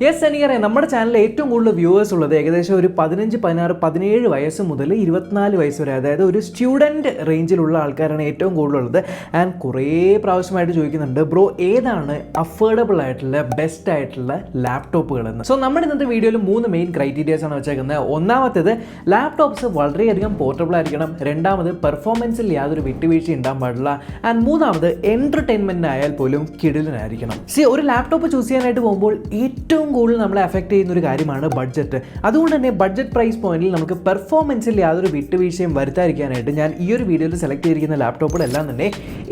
Yes എനിക്കറിയാം, നമ്മുടെ ചാനലിൽ ഏറ്റവും കൂടുതൽ വ്യൂവേഴ്സ് ഉള്ളത് ഏകദേശം ഒരു 15, 16, 17 വയസ്സ് മുതൽ 24 വയസ്സ് വരെ, അതായത് ഒരു സ്റ്റുഡൻറ്റ് റേഞ്ചിലുള്ള ആൾക്കാരാണ് ഏറ്റവും കൂടുതലുള്ളത്. ആൻഡ് കുറേ പ്രാവശ്യമായിട്ട് ചോദിക്കുന്നുണ്ട്, ബ്രോ ഏതാണ് അഫോർഡബിൾ ആയിട്ടുള്ള ബെസ്റ്റ് ആയിട്ടുള്ള ലാപ്ടോപ്പുകളെന്ന്. സോ നമ്മുടെ ഇന്നത്തെ വീഡിയോയിൽ 3 മെയിൻ ക്രൈറ്റീരിയാസ് ആണ് വെച്ചേക്കുന്നത്. ഒന്നാമത്തേത് ലാപ്ടോപ്സ് വളരെയധികം പോർട്ടബിൾ ആയിരിക്കണം. രണ്ടാമത് പെർഫോമൻസിൽ യാതൊരു വിട്ടുവീഴ്ച ഉണ്ടാകാൻ പാടില്ല. ആൻഡ് മൂന്നാമത് എൻ്റർടൈൻമെൻറ്റ് ആയാൽ പോലും കിടിലനായിരിക്കണം. ഒരു ലാപ്ടോപ്പ് ചൂസ് ചെയ്യാനായിട്ട് പോകുമ്പോൾ ഏറ്റവും കൂടുതൽ നമ്മളെ അഫക്റ്റ് ചെയ്യുന്ന ഒരു കാര്യമാണ് ബഡ്ജറ്റ്. അതുകൊണ്ട് തന്നെ ബഡ്ജറ്റ് പ്രൈസ് പോയിന്റിൽ നമുക്ക് പെർഫോമൻസിൽ യാതൊരു വിട്ടുവീഴ്ചയും വരുത്താതിരിക്കാനായിട്ട് ഞാൻ ഈ ഒരു വീഡിയോയിൽ സെലക്ട് ചെയ്തിരിക്കുന്ന ലാപ്ടോപ്പുകളെല്ലാം തന്നെ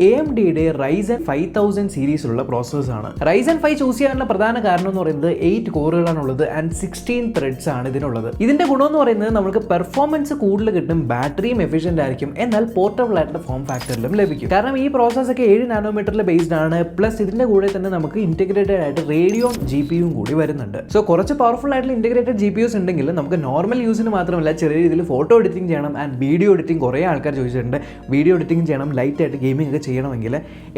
AMDയുടെ Ryzen 5000 സീരീസിലുള്ള പ്രോസസ്സേഴ്സ് ആണ്. Ryzen 5 ചൂസ് ചെയ്യാനുള്ള പ്രധാന കാരണം എന്ന് പറയുന്നത് 8 കോറുകളാണുള്ളത് ആൻഡ് 16 ത്രെഡ്സ് ആണ് ഇതിനുള്ളത്. ഇതിന്റെ ഗുണം എന്ന് പറയുന്നത് നമുക്ക് പെർഫോമൻസ് കൂടുതൽ കിട്ടും, ബാറ്ററിയും എഫിഷ്യന്റ് ആയിരിക്കും, എന്നാൽ പോർട്ടബിൾ ആയിട്ടുള്ള ഫോം ഫാക്ടറിലും ലഭിക്കും. കാരണം ഈ പ്രോസസ്സ് ഒക്കെ 7 നാനോമീറ്ററിൽ ബേസ്ഡ് ആണ്. പ്ലസ് ഇതിന്റെ കൂടെ തന്നെ നമുക്ക് ഇന്റഗ്രേറ്റഡ് ആയിട്ട് റേഡിയോൺ GPU കൂടി വരുന്നുണ്ട്. സോ കുറച്ച് പവർഫുൾ ആയിട്ടുള്ള ഇന്റഗ്രേറ്റഡ് GPUs ഉണ്ടെങ്കിൽ നമുക്ക് നോർമൽ യൂസിന് മാത്രമല്ല ചെറിയ രീതിയിൽ ഫോട്ടോ എഡിറ്റിംഗ് ചെയ്യണം ആൻഡ് വീഡിയോ എഡിറ്റിംഗ് കുറേ ആൾക്കാർ ചോദിച്ചിട്ടുണ്ട്. വീഡിയോ എഡിറ്റിംഗ് ചെയ്യണം, ലൈറ്റ് ആയിട്ട് ഗെയിമിംഗ് ഒക്കെ ചെയ്യണമെങ്കിൽ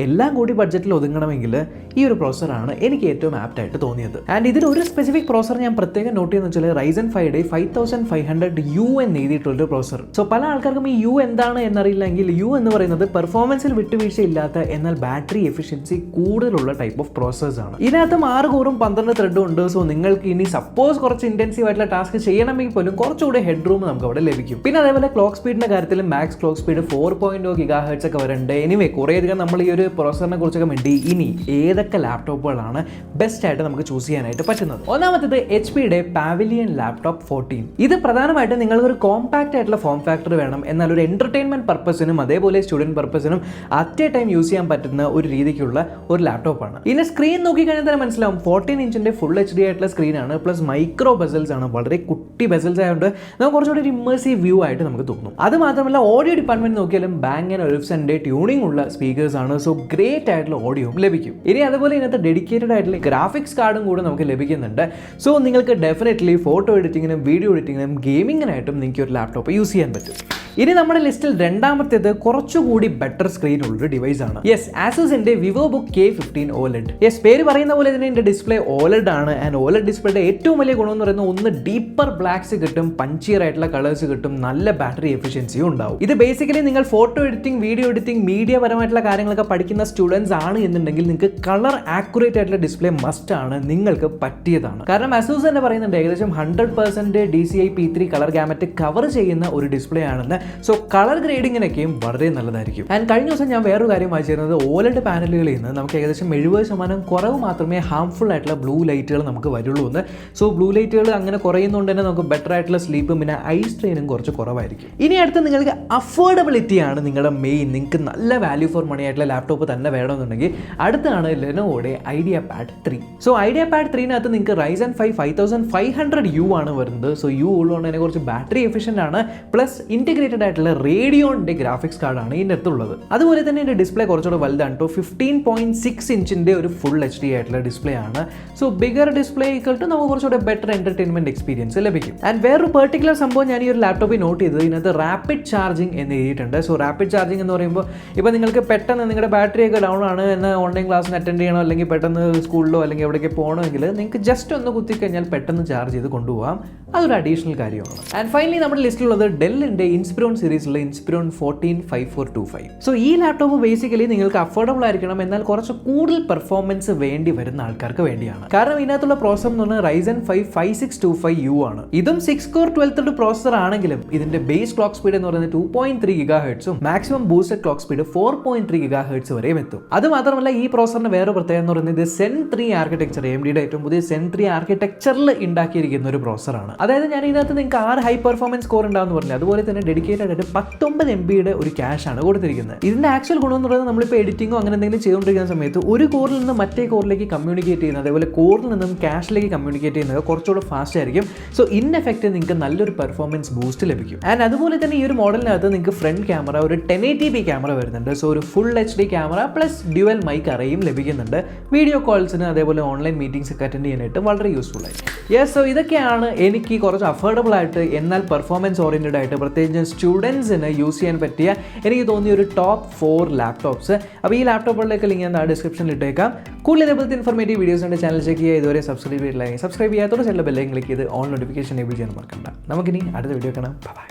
എല്ലാം കൂടി ബഡ്ജറ്റിൽ ഒതുങ്ങണമെങ്കിൽ ഈ ഒരു പ്രോസറാണ് എനിക്ക് ഏറ്റവും ആപ്റ്റ് ആയിട്ട് തോന്നിയത്. ആൻഡ് ഇതിൽ ഒരു സ്പെസിഫിക് പ്രോസർ ഞാൻ പ്രത്യേകം നോട്ട് ചെയ്യുന്ന വെച്ചാൽ Ryzen 5യുടെ 5500U എന്ന് എഴുതിയിട്ടുള്ളൊരു പ്രോസർ. സോ പല ആൾക്കാർക്കും ഈ U എന്താണ് എന്നറിയില്ലെങ്കിൽ U എന്ന് പറയുന്നത് പെർഫോമൻസിൽ വിട്ടുവീഴ്ച ഇല്ലാത്ത എന്നാൽ ബാറ്ററി എഫിഷ്യൻസി കൂടുതലുള്ള ടൈപ്പ് ഓഫ് പ്രോസസ്സേഴ്സ് ആണ്. ഇതിനകത്ത് 6 കോറും 12 ത്രെഡും ഉണ്ട്. സോ നിങ്ങൾക്ക് ഇനി സപ്പോസ് കുറച്ച് ഇന്റൻസീവ് ആയിട്ടുള്ള ടാസ്ക് ചെയ്യണമെങ്കിൽ പോലും കുറച്ചുകൂടി ഹെഡ് റൂം നമുക്ക് അവിടെ ലഭിക്കും. പിന്നെ അതേപോലെ ക്ലോക്ക് സ്പീഡിന്റെ കാര്യത്തിൽ മാക്സ് ക്ലോക്ക് സ്പീഡ് 4.0 GHz ഒക്കെ വരുന്നുണ്ട്. എനിവേ കുറേയധികം നമ്മൾ ഈ ഒരു പ്രോസറിനെ കുറിച്ചൊക്കെ വേണ്ടി ഇനി ഏതൊക്കെ ലാപ്ടോപ്പുകളാണ് ബെസ്റ്റ് ആയിട്ട് നമുക്ക് ചൂസ് ചെയ്യാനായിട്ട് പറ്റുന്നത്. ഒന്നാമത്തേത് HPയുടെ പാവിലിയൻ ലാപ്ടോപ്പ് 14. ഇത് പ്രധാനമായിട്ട് നിങ്ങൾക്ക് ഒരു കോമ്പാക്ട് ആയിട്ടുള്ള ഫോം ഫാക്ടർ വേണം, എന്നാൽ ഒരു എന്റർടൈൻമെന്റ് പർപ്പസിനും അതേപോലെ സ്റ്റുഡന്റ് പർപ്പസിനും അറ്റ് എ ടൈം യൂസ് ചെയ്യാൻ പറ്റുന്ന ഒരു രീതിക്കുള്ള ഒരു ലാപ്ടോപ്പാണ്. ഇതിന്റെ സ്ക്രീൻ നോക്കിക്കഴിഞ്ഞാൽ തന്നെ മനസ്സിലാവും 14 ഇഞ്ചിന്റെ ഫുൾ HD ആയിട്ടുള്ള സ്ക്രീനാണ്. പ്ലസ് മൈക്രോ ബെസൽസ് ആണ്, വളരെ കുട്ടി ബെസൽസ് ആയതുകൊണ്ട് നമുക്ക് കുറച്ചുകൂടി ഒരു ഇമ്മേഴ്സീവ് വ്യൂ ആയിട്ട് നമുക്ക് തോന്നും. അത് മാത്രമല്ല ഓഡിയോ ഡിപ്പാർട്ട്മെന്റ് നോക്കിയാലും ബാങ് ആൻഡ് ഒലിഫ്സന്റെ ട്യൂണിംഗ് ഉള്ള സ്പീക്കേഴ്സ് ആണ്. സോ ഗ്രേറ്റ് ആയിട്ടുള്ള ഓഡിയോയും ലഭിക്കും. ഇനി അതുപോലെ ഇതിനകത്ത് ഡെഡിക്കേറ്റഡ് ആയിട്ടുള്ള ഗ്രാഫിക്സ് കാർഡും കൂടെ നമുക്ക് ലഭിക്കുന്നുണ്ട്. സോ നിങ്ങൾക്ക് ഡെഫിനറ്റ്ലി ഫോട്ടോ എഡിറ്റിങ്ങിനും വീഡിയോ എഡിറ്റിങ്ങിനും ഗെയിമിങ്ങിനായിട്ടും നിങ്ങൾക്ക് ഒരു ലാപ്ടോപ്പ് യൂസ് ചെയ്യാൻ പറ്റും. ഇനി നമ്മുടെ ലിസ്റ്റിൽ രണ്ടാമത്തേത് കുറച്ചുകൂടി ബെറ്റർ സ്ക്രീൻ ഉള്ള ഡിവൈസ് ആണ്. യെസ്, ആസൂസിന്റെ VivoBook K15 OLED. യെസ്, പേര് പറയുന്ന പോലെ തന്നെ ഇതിന്റെ ഡിസ്പ്ലേ OLED ആണ്. ആൻഡ് OLED ഡിസ്പ്ലേയുടെ ഏറ്റവും വലിയ ഗുണം എന്ന് പറയുന്നത് ഒന്ന് ഡീപ്പർ ബ്ലാക്സ് കിട്ടും, പഞ്ചിയർ ആയിട്ടുള്ള കളേഴ്സ് കിട്ടും, നല്ല ബാറ്ററി എഫിഷ്യൻസിയും ഉണ്ടാവും. ഇത് ബേസിക്കലി നിങ്ങൾ photo editing, video editing, media പരമായിട്ടുള്ള കാര്യങ്ങളൊക്കെ പഠിക്കുന്ന സ്റ്റുഡൻസ് ആണ് എന്നുണ്ടെങ്കിൽ നിങ്ങൾക്ക് കളർ ആക്യുറേറ്റ് ആയിട്ടുള്ള ഡിസ്പ്ലേ മസ്റ്റ് ആണ്, നിങ്ങൾക്ക് പറ്റിയതാണ്. കാരണം അസൂസ് തന്നെ പറയുന്നുണ്ട് ഏകദേശം 100% DCI P3 colour gamut cover ചെയ്യുന്ന ഒരു ഡിസ്പ്ലേ ആണെന്ന്. സോ കളർ ഗ്രേഡിങ്ങിനൊക്കെയും വളരെ നല്ലതായിരിക്കും. ആൻഡ് കഴിഞ്ഞ ദിവസം ഞാൻ വേറൊരു കാര്യം വായിച്ചിരുന്നത് OLED പാനലുകളിൽ നിന്ന് നമുക്ക് ഏകദേശം 70% കുറവ് മാത്രമേ ഹാംഫുൾ ആയിട്ടുള്ള ബ്ലൂ ലൈറ്റുകൾ നമുക്ക് വരുള്ളൂ എന്ന്. സോ ബ്ലൂ ലൈറ്റുകൾ അങ്ങനെ കുറയുന്നതുകൊണ്ട് തന്നെ നമുക്ക് ബെറ്റർ ആയിട്ടുള്ള സ്ലീപ്പും പിന്നെ ഐ സ്ട്രെയിനും കുറച്ച് കുറവായിരിക്കും. ഇനി അടുത്ത് നിങ്ങൾക്ക് അഫോർഡബിലിറ്റി ആണ് നിങ്ങളുടെ മെയിൻ. നിങ്ങൾക്ക് നല്ല വാല്യൂ ഫോർ മണി ആയിട്ടുള്ള ലാപ്ടോപ്പ് തന്നെ വേണമെന്നുണ്ടെങ്കിൽ അടുത്താണ് ലെനോവോയുടെ IdeaPad 3. സോ IdeaPad 3-നകത്ത് നിങ്ങൾക്ക് Ryzen 5 5500U ആണ് വരുന്നത്. സോ U ഉള്ളതുകൊണ്ട് തന്നെ കുറച്ച് ബാറ്ററി എഫിഷ്യൻ്റ് ആണ്. പ്ലസ് ഇൻറ്റഗ്രേറ്റഡ് ആയിട്ടുള്ള റേഡിയോണിന്റെ ഗ്രാഫിക്സ് കാർഡാണ് ഇതിൻ്റെ അടുത്തുള്ളത്. അതുപോലെ തന്നെ ഇതിന്റെ ഡിസ്പ്ലേ കുറച്ചുകൂടെ വലുതാണ് കേട്ടോ. 15.6 ഇഞ്ചിന്റെ ഒരു ഫുൾ HD ആയിട്ടുള്ള ഡിസ്പ്ലേ ആണ്. So bigger display equal to നമുക്ക് കുറച്ചുകൂടെ ബെറ്റർ എന്റർടൈൻമെന്റ് എക്സ്പീരിയൻസ് ലഭിക്കും. ആൻഡ് വേറൊരു പെർട്ടിക്കുലർ സംഭവം ഞാൻ ഈ ഒരു ലാപ്ടോപ്പിൽ നോട്ട് ചെയ്തത് ഇതിനകത്ത് റാപ്പിഡ് ചാർജിങ് എന്ന് എഴുതിയിട്ടുണ്ട്. സോ റാപ്പിഡ് ചാർജിങ് എന്ന് പറയുമ്പോൾ ഇപ്പോൾ നിങ്ങൾക്ക് പെട്ടെന്ന് നിങ്ങളുടെ ബാറ്ററി ഒക്കെ ഡൗൺ ആണ് എന്ന് ഓൺലൈൻ ക്ലാസ്സിന് അറ്റൻഡ് ചെയ്യണോ അല്ലെങ്കിൽ പെട്ടെന്ന് സ്കൂളിലോ അല്ലെങ്കിൽ എവിടേക്ക് പോകണമെങ്കിൽ നിങ്ങൾക്ക് ജസ്റ്റ് ഒന്ന് കുത്തിക്കഴിഞ്ഞാൽ പെട്ടെന്ന് ചാർജ് ചെയ്ത് കൊണ്ടുപോകാം. അതൊരു അഡീഷണൽ കാര്യമാണ്. ആൻഡ് ഫൈനലി നമ്മുടെ ലിസ്റ്റിലുള്ളത് ഡെല്ലിന്റെ ഇൻസ്പിറോൺ സീരീസിലുള്ള ഇൻസ്പിറോൺ 145425. സോ ഈ ലാപ്ടോപ്പ് ബേസിക്കലി നിങ്ങൾക്ക് അഫോർഡബിൾ ആയിരിക്കണം, എന്നാൽ കുറച്ച് കൂടുതൽ പെർഫോമൻസ് വേണ്ടി വരുന്ന ആൾക്കാർക്ക് വേണ്ടിയാണ്. കാരണം ഇതിനകത്തുള്ള പ്രോസസ്സർ എന്ന് പറഞ്ഞാൽ Ryzen 5 5625U ആണ്. ഇതും 6 കോർ 12 ത്രെഡ് പ്രോസസ്സർ ആണെങ്കിലും ഇതിന്റെ ബേസ് ക്ലോക്ക് സ്പീഡ് എന്ന് പറയുന്നത് 2.3 GHz maximum boosted clock speed 4.3 GHz വരെയും എത്തും. അത് മാത്രമല്ല ഈ പ്രോസറിന്റെ വേറെ പ്രത്യേകത എന്ന് പറയുന്നത് Zen 3 ആർക്കിടെക്ചർ, AMDയുടെ ഏറ്റവും പുതിയ Zen 3 ആർക്കിടെക്ചറിൽ ഉണ്ടാക്കിയിരിക്കുന്ന ഒരു പ്രോസറാണ്. അതായത് ഞാൻ ഇതിനകത്ത് നിങ്ങൾക്ക് 6 ഹൈ പെർഫോമൻസ് സ്കോർ ഉണ്ടാവുമെന്ന് പറഞ്ഞു. അതുപോലെ തന്നെ ഡെഡിക്കേറ്റഡ് ആയിട്ട് 19 MBയുടെ ഒരു ക്യാഷ് ആണ് കൊടുത്തിരിക്കുന്നത്. ഇതിന്റെ ആക്ച്വൽ ഗുണം എന്ന് പറയുന്നത് നമ്മളിപ്പോൾ എഡിറ്റിംഗോ അങ്ങനെ എന്തെങ്കിലും ചെയ്തുകൊണ്ടിരിക്കുന്ന സമയത്ത് ഒരു കോറിൽ നിന്ന് മറ്റേ കോറിലേക്ക് കമ്മ്യൂണിക്കേറ്റ് ചെയ്യുന്നത്, അതേപോലെ കോറിൽ നിന്നും ക്യാഷിലേക്ക് കമ്മ്യൂണിക്കേറ്റ് ചെയ്യുന്നത് കുറച്ചുകൂടെ ഫാസ്റ്റ് ആയിരിക്കും. സോ ഇൻ എഫക്റ്റ് നിങ്ങൾക്ക് നല്ലൊരു പെർഫോമൻസ് ബൂസ്റ്റ് ലഭിക്കും. ആൻഡ് അതുപോലെ തന്നെ ഈ ഒരു മോഡലിനകത്ത് നിങ്ങൾക്ക് ഫ്രണ്ട് ക്യാമറ ഒരു 1080p ക്യാമറ വരുന്നുണ്ട്. സോ ഒരു full HD camera plus dual mic അറേയും ലഭിക്കുന്നുണ്ട്. വീഡിയോ കോൾസിന് അതേപോലെ ഓൺലൈൻ മീറ്റിംഗ്സ് ഒക്കെ അറ്റൻഡ് ചെയ്യാനായിട്ട് വളരെ യൂസ്ഫുൾ ആയിരിക്കും. യെസ്, സോ ഇതൊക്കെയാണ് എനിക്ക് കുറച്ച് അഫോർഡബിൾ ആയിട്ട് എന്നാൽ പെർഫോമൻസ് ഓറിയന്റഡ് ആയിട്ട് പ്രത്യേകിച്ച് സ്റ്റുഡൻസിന് യൂസ് ചെയ്യാൻ പറ്റിയ എനിക്ക് തോന്നിയ ഒരു ടോപ്പ് 4 ലാപ്ടോപ്സ്. അപ്പോൾ ഈ ലാപ്ടോപ്പുകളിലേക്ക് ലിങ്ക് ഞാൻ ഡിസ്ക്രിപ്ഷനിൽ ഇട്ടേക്കാം. കൂടുതൽ ഇതേപോലത്തെ ഇൻഫോർമേറ്റീവ് വീഡിയോസ് ഉണ്ട്, ചാനൽ ചെക്ക് ചെയ്യുക. ഇതുവരെ സബ്സ്ക്രൈബ് ചെയ്യാത്തവർ സബ്സ്ക്രൈബ് ചെയ്യാത്തോടെ ബെല്ലൈക്കൻ ക്ലിക്ക് ചെയ്ത് ഓൺ നോട്ടിഫിക്കേഷൻ എനേബിൾ ചെയ്യാൻ മറക്കണ്ട. നമുക്കിനി അടുത്ത വീഡിയോ കാണാം. ബൈ.